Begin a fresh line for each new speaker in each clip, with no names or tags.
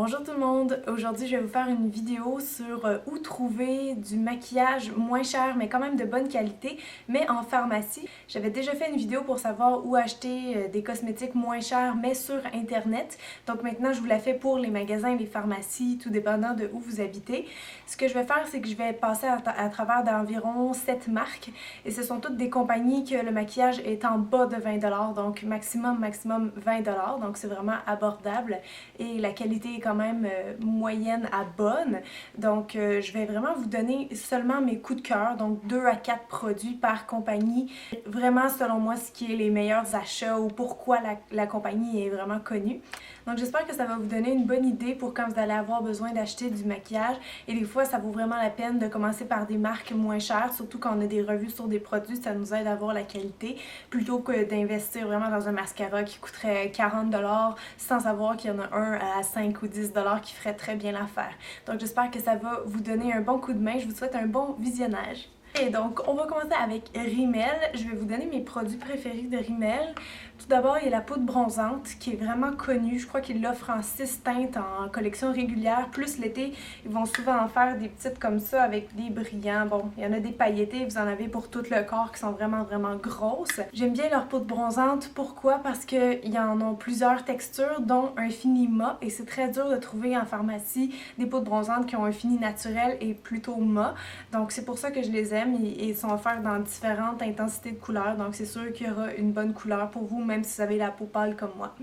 Bonjour tout le monde! Aujourd'hui je vais vous faire une vidéo sur où trouver du maquillage moins cher mais quand même de bonne qualité, mais en pharmacie. J'avais déjà fait une vidéo pour savoir où acheter des cosmétiques moins chers mais sur internet. Donc maintenant je vous la fais pour les magasins, les pharmacies, tout dépendant de où vous habitez. Ce que je vais faire, c'est que je vais passer à travers d'environ 7 marques et ce sont toutes des compagnies que le maquillage est en bas de 20$, donc maximum 20$, donc c'est vraiment abordable et la qualité est quand même moyenne à bonne. Donc je vais vraiment vous donner seulement mes coups de cœur, donc 2 à 4 produits par compagnie. Vraiment selon moi ce qui est les meilleurs achats ou pourquoi la compagnie est vraiment connue. Donc j'espère que ça va vous donner une bonne idée pour quand vous allez avoir besoin d'acheter du maquillage. Et des fois ça vaut vraiment la peine de commencer par des marques moins chères, surtout quand on a des revues sur des produits, ça nous aide à voir la qualité, plutôt que d'investir vraiment dans un mascara qui coûterait 40$ sans savoir qu'il y en a un à 5 ou 10$ qui ferait très bien l'affaire. Donc j'espère que ça va vous donner un bon coup de main, je vous souhaite un bon visionnage. Et donc, on va commencer avec Rimmel. Je vais vous donner mes produits préférés de Rimmel. Tout d'abord, il y a la poudre bronzante qui est vraiment connue. Je crois qu'ils l'offrent en 6 teintes en collection régulière. Plus l'été, ils vont souvent en faire des petites comme ça avec des brillants. Bon, il y en a des pailletés, vous en avez pour tout le corps qui sont vraiment grosses. J'aime bien leur poudre bronzante. Pourquoi? Parce qu'ils en ont plusieurs textures, dont un fini mat. Et c'est très dur de trouver en pharmacie des poudres bronzantes qui ont un fini naturel et plutôt mat. Donc c'est pour ça que je les aime. Ils sont offerts dans différentes intensités de couleurs, donc c'est sûr qu'il y aura une bonne couleur pour vous, même si vous avez la peau pâle comme moi.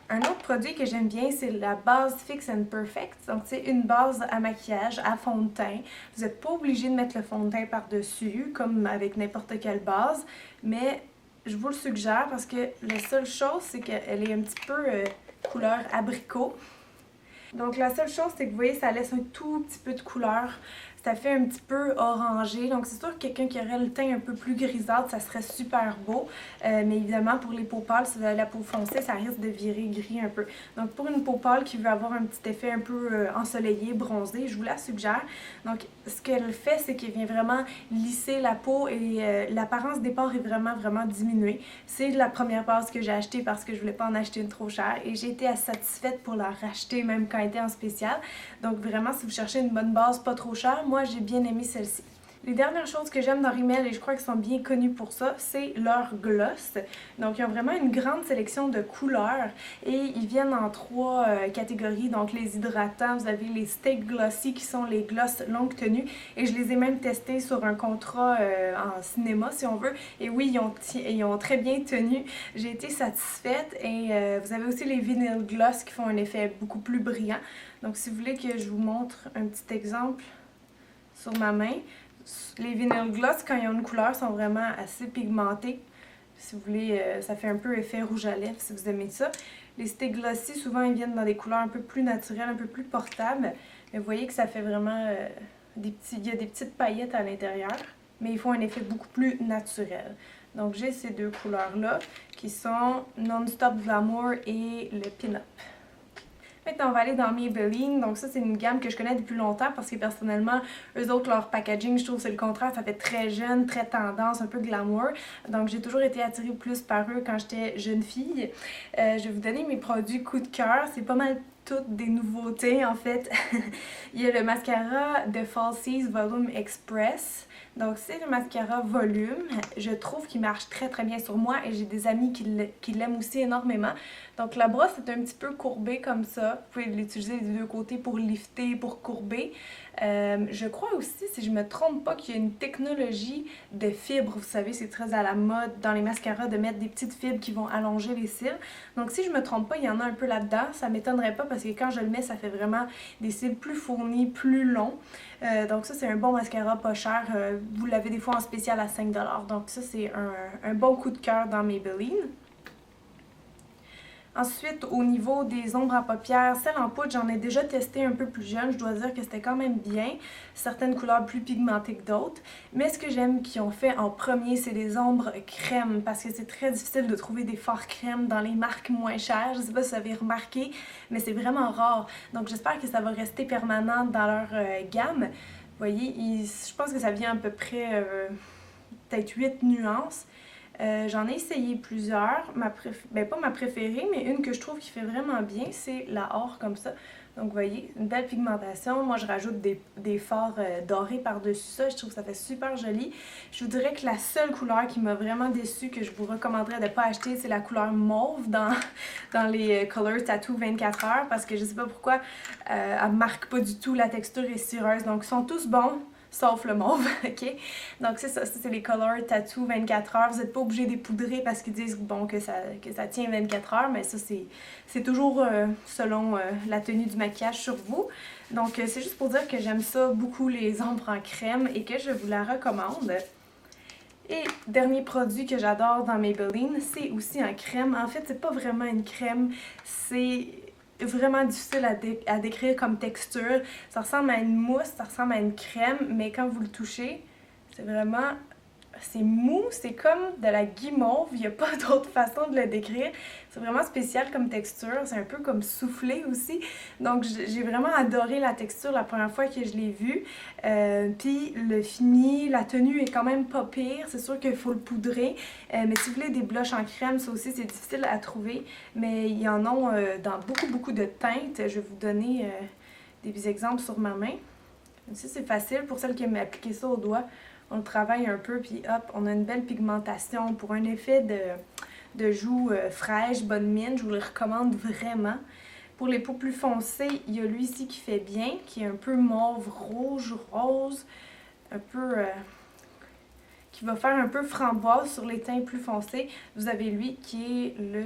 Un autre produit que j'aime bien, c'est la base Fix and Perfect. Donc c'est une base à maquillage, à fond de teint. Vous n'êtes pas obligé de mettre le fond de teint par-dessus, comme avec n'importe quelle base, mais je vous le suggère parce que la seule chose, c'est qu'elle est un petit peu couleur abricot. Donc la seule chose, c'est que vous voyez, ça laisse un tout petit peu de couleur. Ça fait un petit peu orangé, donc c'est sûr que quelqu'un qui aurait le teint un peu plus grisâtre, ça serait super beau. Mais évidemment, pour les peaux pâles, si vous avez la peau foncée, ça risque de virer gris un peu. Donc pour une peau pâle qui veut avoir un petit effet un peu ensoleillé, bronzé, je vous la suggère. Donc ce qu'elle fait, c'est qu'elle vient vraiment lisser la peau et l'apparence des pores est vraiment diminuée. C'est la première base que j'ai achetée parce que je voulais pas en acheter une trop chère et j'ai été assez satisfaite pour la racheter même quand elle était en spécial. Donc vraiment, si vous cherchez une bonne base pas trop chère, moi j'ai bien aimé celle-ci. Les dernières choses que j'aime dans Rimmel, et je crois qu'ils sont bien connus pour ça, c'est leur gloss. Donc ils ont vraiment une grande sélection de couleurs et ils viennent en 3 catégories. Donc les hydratants, vous avez les Stay Glossy qui sont les gloss longue tenue et je les ai même testés sur un contrat en cinéma si on veut. Et oui, ils ont très bien tenu. J'ai été satisfaite et vous avez aussi les Vinyl Gloss qui font un effet beaucoup plus brillant. Donc si vous voulez que je vous montre un petit exemple sur ma main, les Vinyl Gloss, quand ils ont une couleur, sont vraiment assez pigmentés. Si vous voulez, ça fait un peu effet rouge à lèvres si vous aimez ça. Les Stay Glossy, souvent, ils viennent dans des couleurs un peu plus naturelles, un peu plus portables. Mais vous voyez que ça fait vraiment il y a des petites paillettes à l'intérieur, mais ils font un effet beaucoup plus naturel. Donc j'ai ces deux couleurs-là qui sont Non-Stop Glamour et le Pin-Up. Maintenant, on va aller dans Maybelline. Donc ça, c'est une gamme que je connais depuis longtemps parce que personnellement, eux autres, leur packaging, je trouve que c'est le contraire. Ça fait très jeune, très tendance, un peu glamour. Donc j'ai toujours été attirée plus par eux quand j'étais jeune fille. Je vais vous donner mes produits coup de cœur. C'est pas mal toutes des nouveautés en fait. Il y a le mascara de Falsies Volume Express. Donc c'est le mascara volume, je trouve qu'il marche très bien sur moi et j'ai des amis qui l'aiment aussi énormément. Donc la brosse est un petit peu courbée comme ça, vous pouvez l'utiliser des deux côtés pour lifter, pour courber. Je crois aussi, si je me trompe pas, qu'il y a une technologie de fibres, vous savez c'est très à la mode dans les mascaras de mettre des petites fibres qui vont allonger les cils. Donc si je me trompe pas, il y en a un peu là-dedans, ça m'étonnerait pas parce que quand je le mets ça fait vraiment des cils plus fournis, plus longs. Donc ça c'est un bon mascara pas cher, vous l'avez des fois en spécial à 5$, donc ça c'est un bon coup de cœur dans Maybelline. Ensuite, au niveau des ombres à paupières, celle en poudre, j'en ai déjà testé un peu plus jeune. Je dois dire que c'était quand même bien. Certaines couleurs plus pigmentées que d'autres. Mais ce que j'aime qu'ils ont fait en premier, c'est des ombres crème. Parce que c'est très difficile de trouver des fards crème dans les marques moins chères. Je sais pas si vous avez remarqué, mais c'est vraiment rare. Donc j'espère que ça va rester permanent dans leur gamme. Vous voyez, je pense que ça vient à peu près peut-être 8 nuances. J'en ai essayé plusieurs. Pas ma préférée, mais une que je trouve qui fait vraiment bien, c'est la or comme ça. Donc vous voyez, une belle pigmentation. Moi je rajoute des fards dorés par-dessus ça. Je trouve que ça fait super joli. Je vous dirais que la seule couleur qui m'a vraiment déçue, que je vous recommanderais de ne pas acheter, c'est la couleur mauve dans les Color Tattoo 24 heures. Parce que je sais pas pourquoi, elle marque pas du tout, la texture est cireuse. Donc ils sont tous bons. Sauf le mauve, ok? Donc c'est ça, c'est les Color Tattoo 24 heures. Vous n'êtes pas obligé de les poudrer parce qu'ils disent bon, que ça tient 24 heures, mais ça c'est toujours selon la tenue du maquillage sur vous. Donc c'est juste pour dire que j'aime ça beaucoup les ombres en crème et que je vous la recommande. Et dernier produit que j'adore dans Maybelline, c'est aussi en crème. En fait, c'est pas vraiment une crème, c'est vraiment difficile à décrire comme texture. Ça ressemble à une mousse, ça ressemble à une crème, mais quand vous le touchez, c'est vraiment... c'est mou, c'est comme de la guimauve, il n'y a pas d'autre façon de le décrire. C'est vraiment spécial comme texture, c'est un peu comme soufflé aussi. Donc j'ai vraiment adoré la texture la première fois que je l'ai vue. Puis le fini, la tenue est quand même pas pire, c'est sûr qu'il faut le poudrer. Mais si vous voulez des blushs en crème, ça aussi c'est difficile à trouver. Mais il y en a dans beaucoup de teintes. Je vais vous donner des exemples sur ma main. Ici c'est facile pour celles qui aiment appliquer ça au doigt. On le travaille un peu, puis hop, on a une belle pigmentation pour un effet de joues fraîches, bonne mine. Je vous le recommande vraiment. Pour les peaux plus foncées, il y a lui ici qui fait bien, qui est un peu mauve, rouge, rose, un peu... qui va faire un peu framboise sur les teints plus foncés. Vous avez lui qui est le...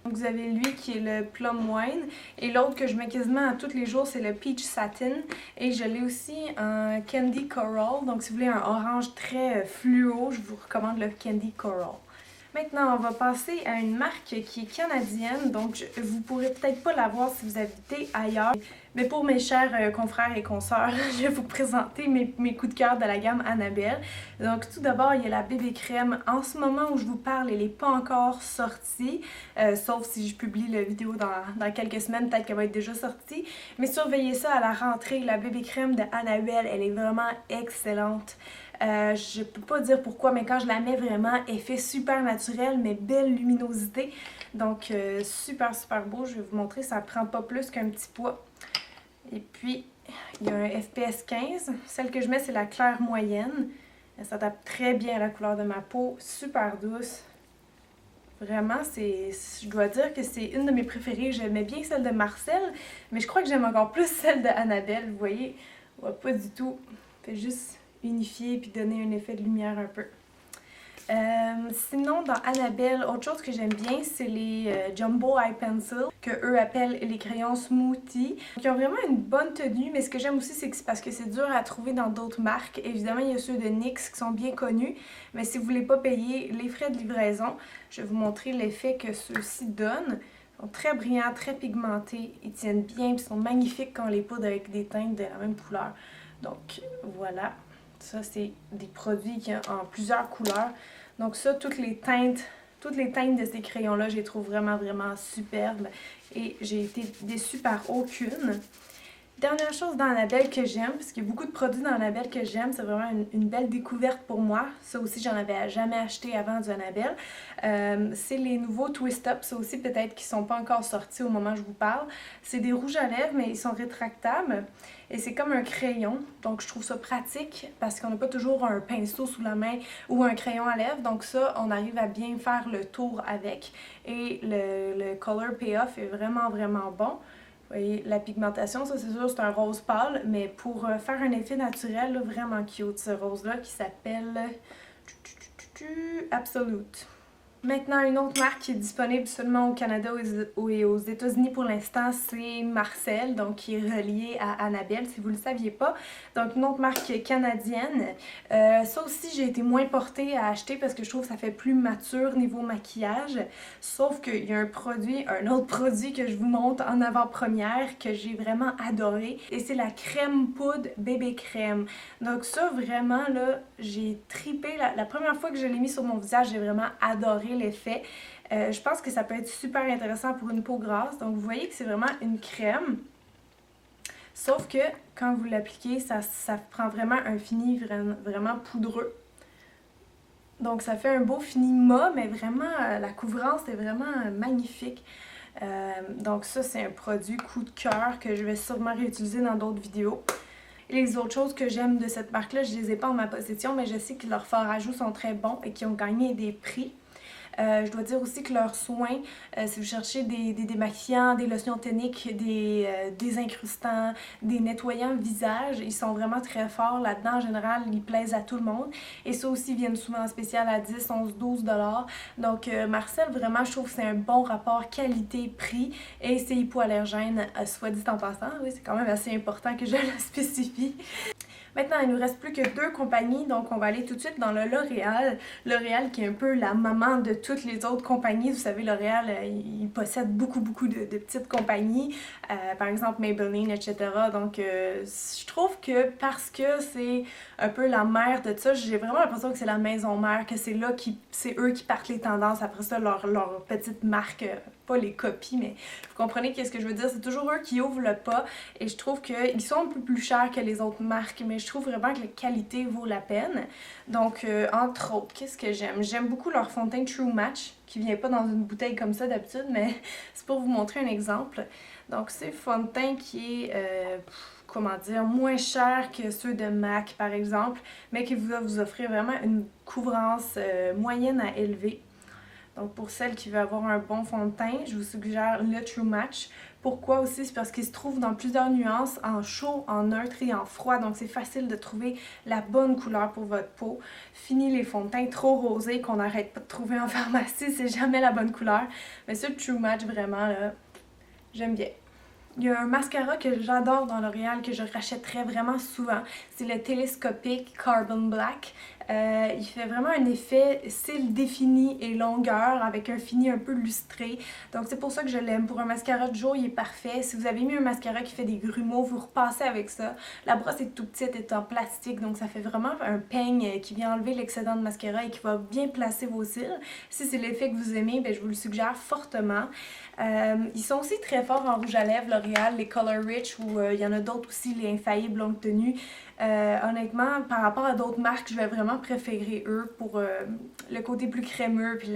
Donc vous avez lui qui est le Plum Wine et l'autre que je mets quasiment à tous les jours c'est le Peach Satin et je l'ai aussi en Candy Coral. Donc si vous voulez un orange très fluo, je vous recommande le Candy Coral. Maintenant, on va passer à une marque qui est canadienne, donc vous pourrez peut-être pas la voir si vous habitez ailleurs. Mais pour mes chers confrères et consoeurs, je vais vous présenter mes coups de cœur de la gamme Annabelle. Donc tout d'abord, il y a la bébé crème. En ce moment où je vous parle, elle n'est pas encore sortie, sauf si je publie la vidéo dans quelques semaines, peut-être qu'elle va être déjà sortie. Mais surveillez ça à la rentrée, la bébé crème de Annabelle, elle est vraiment excellente. Je peux pas dire pourquoi, mais quand je la mets vraiment, effet super naturel, mais belle luminosité. Donc super beau, je vais vous montrer, ça prend pas plus qu'un petit poids. Et puis, il y a un FPS 15. Celle que je mets, c'est la claire moyenne. Elle s'adapte très bien à la couleur de ma peau, super douce. Vraiment, je dois dire que c'est une de mes préférées. J'aimais bien celle de Marcel, mais je crois que j'aime encore plus celle de Annabelle. Vous voyez, on voit pas du tout. Fait juste unifier puis donner un effet de lumière un peu. Sinon, dans Annabelle, autre chose que j'aime bien, c'est les Jumbo Eye Pencil, que eux appellent les crayons Smoothie. Ils ont vraiment une bonne tenue, mais ce que j'aime aussi, c'est que c'est parce que c'est dur à trouver dans d'autres marques. Évidemment, il y a ceux de NYX qui sont bien connus, mais si vous voulez pas payer les frais de livraison, je vais vous montrer l'effet que ceux-ci donnent. Ils sont très brillants, très pigmentés, ils tiennent bien, puis sont magnifiques quand on les poudre avec des teintes de la même couleur. Donc, voilà. Ça, c'est des produits qui ont en plusieurs couleurs. Donc ça, toutes les teintes de ces crayons-là, je les trouve vraiment superbes. Et j'ai été déçue par aucune. Dernière chose dans Annabelle que j'aime, parce qu'il y a beaucoup de produits dans Annabelle que j'aime, c'est vraiment une belle découverte pour moi. Ça aussi, j'en avais jamais acheté avant du Annabelle. C'est les nouveaux Twist Up, ça aussi peut-être qui sont pas encore sortis au moment où je vous parle. C'est des rouges à lèvres, mais ils sont rétractables. Et c'est comme un crayon, donc je trouve ça pratique parce qu'on n'a pas toujours un pinceau sous la main ou un crayon à lèvres. Donc ça, on arrive à bien faire le tour avec. Et le Color Payoff est vraiment bon. Vous voyez, la pigmentation, ça c'est sûr, c'est un rose pâle, mais pour faire un effet naturel, là, vraiment cute, ce rose-là qui s'appelle Absolute. Maintenant, une autre marque qui est disponible seulement au Canada et aux États-Unis pour l'instant, c'est Marcel, donc qui est relié à Annabelle, si vous ne le saviez pas. Donc, une autre marque canadienne. Ça aussi, j'ai été moins portée à acheter parce que je trouve que ça fait plus mature niveau maquillage. Sauf qu'il y a un autre produit que je vous montre en avant-première que j'ai vraiment adoré. Et c'est la crème poudre bébé crème. Donc ça, vraiment, là, j'ai tripé. La première fois que je l'ai mis sur mon visage, j'ai vraiment adoré l'effet. Je pense que ça peut être super intéressant pour une peau grasse. Donc vous voyez que c'est vraiment une crème. Sauf que quand vous l'appliquez, ça prend vraiment un fini vraiment poudreux. Donc ça fait un beau fini mat, mais vraiment la couvrance est vraiment magnifique. Donc ça c'est un produit coup de cœur que je vais sûrement réutiliser dans d'autres vidéos. Et les autres choses que j'aime de cette marque-là, je les ai pas en ma possession, mais je sais que leurs fards à joues sont très bons et qu'ils ont gagné des prix. Je dois dire aussi que leurs soins, si vous cherchez des démaquillants, des lotions toniques, des désincrustants, des nettoyants visage, ils sont vraiment très forts là-dedans. En général, ils plaisent à tout le monde. Et ça aussi viennent souvent en spécial à 10, 11, 12 $. Donc Marcel, vraiment, je trouve que c'est un bon rapport qualité-prix et c'est hypoallergène, soit dit en passant. Oui, c'est quand même assez important que je le spécifie. Maintenant, il nous reste plus que 2 compagnies, donc on va aller tout de suite dans le L'Oréal. L'Oréal qui est un peu la maman de toutes les autres compagnies. Vous savez, L'Oréal, il possède beaucoup de petites compagnies, par exemple Maybelline, etc. Donc, je trouve que parce que c'est un peu la mère de ça, j'ai vraiment l'impression que c'est la maison mère, que c'est là c'est eux qui partent les tendances. Après ça, leur petite marque, pas les copies, mais vous comprenez qu'est-ce que je veux dire? C'est toujours eux qui ouvrent le pas et je trouve qu'ils sont un peu plus chers que les autres marques, mais je trouve vraiment que la qualité vaut la peine. Donc, entre autres, qu'est-ce que j'aime? J'aime beaucoup leur fond de teint True Match, qui vient pas dans une bouteille comme ça d'habitude, mais c'est pour vous montrer un exemple. Donc, c'est le fond de teint qui est, comment dire, moins cher que ceux de MAC, par exemple, mais qui va vous offrir vraiment une couvrance moyenne à élevée. Donc pour celles qui veulent avoir un bon fond de teint, je vous suggère le True Match. Pourquoi aussi? C'est parce qu'il se trouve dans plusieurs nuances, en chaud, en neutre et en froid. Donc c'est facile de trouver la bonne couleur pour votre peau. Fini les fonds de teint trop rosés qu'on n'arrête pas de trouver en pharmacie, c'est jamais la bonne couleur. Mais ce True Match, vraiment, là, j'aime bien. Il y a un mascara que j'adore dans L'Oréal, que je rachèterais vraiment souvent. C'est le Télescopique Carbon Black. Il fait vraiment un effet cils défini et longueur avec un fini un peu lustré. Donc c'est pour ça que je l'aime. Pour un mascara de jour, il est parfait. Si vous avez mis un mascara qui fait des grumeaux, vous repassez avec ça. La brosse est tout petite, est en plastique, donc ça fait vraiment un peigne qui vient enlever l'excédent de mascara et qui va bien placer vos cils. Si c'est l'effet que vous aimez, je vous le suggère fortement. Ils sont aussi très forts en rouge à lèvres, L'Oréal, les Color Rich, ou il y en a d'autres aussi, les Infaillibles longue tenue. Honnêtement, par rapport à d'autres marques, je vais vraiment préférer eux pour le côté plus crémeux puis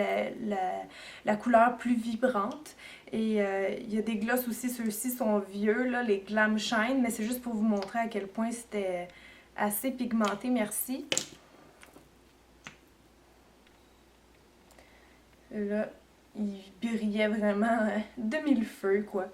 la couleur plus vibrante. Et il y a des glosses aussi, ceux-ci sont vieux, là, les Glam Shine, mais c'est juste pour vous montrer à quel point c'était assez pigmenté, merci. Là, il brillait vraiment de mille feux, quoi.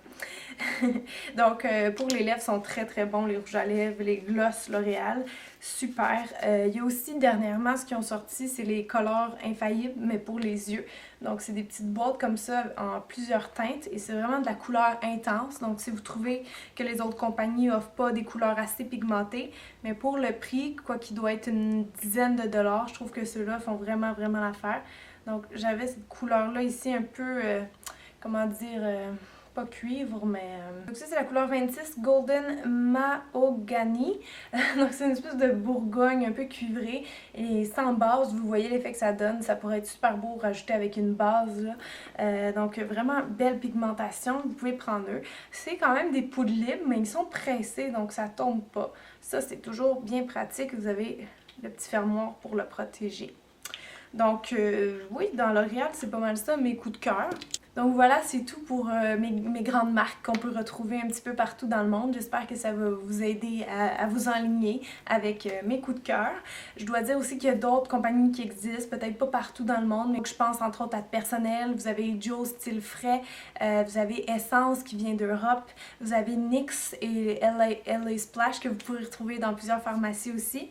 Donc, pour les lèvres, sont très bons, les rouges à lèvres, les glosses L'Oréal, super. Il y a aussi, dernièrement, ce qui ont sorti, c'est les Color Infaillibles, mais pour les yeux. Donc, c'est des petites boîtes comme ça, en plusieurs teintes, et c'est vraiment de la couleur intense. Donc, si vous trouvez que les autres compagnies offrent pas des couleurs assez pigmentées, mais pour le prix, quoi qu'il doit être une dizaine de dollars, je trouve que ceux-là font vraiment l'affaire. Donc j'avais cette couleur-là ici un peu, comment dire, pas cuivre, mais... Donc ça c'est la couleur 26 Golden Mahogany. Donc c'est une espèce de bourgogne un peu cuivrée et sans base, vous voyez l'effet que ça donne. Ça pourrait être super beau rajouter avec une base, là. Donc vraiment belle pigmentation, vous pouvez prendre eux. C'est quand même des poudres libres, mais ils sont pressés, donc ça tombe pas. Ça c'est toujours bien pratique, vous avez le petit fermoir pour le protéger. Donc oui, dans L'Oréal, c'est pas mal ça, mes coups de cœur. Donc voilà, c'est tout pour mes grandes marques qu'on peut retrouver un petit peu partout dans le monde. J'espère que ça va vous aider à vous enligner avec mes coups de cœur. Je dois dire aussi qu'il y a d'autres compagnies qui existent, peut-être pas partout dans le monde, mais je pense entre autres à Personnel, vous avez Joe Style Frais, vous avez Essence qui vient d'Europe, vous avez NYX et LA Splash que vous pourrez retrouver dans plusieurs pharmacies aussi.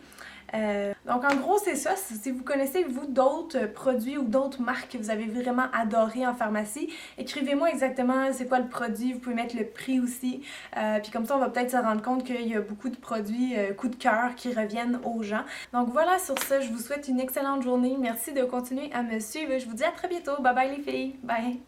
Donc en gros c'est ça, si vous connaissez vous d'autres produits ou d'autres marques que vous avez vraiment adoré en pharmacie, écrivez-moi exactement c'est quoi le produit, vous pouvez mettre le prix aussi, puis comme ça on va peut-être se rendre compte qu'il y a beaucoup de produits coup de cœur qui reviennent aux gens. Donc voilà, sur ce, je vous souhaite une excellente journée, merci de continuer à me suivre, je vous dis à très bientôt, bye bye les filles, bye!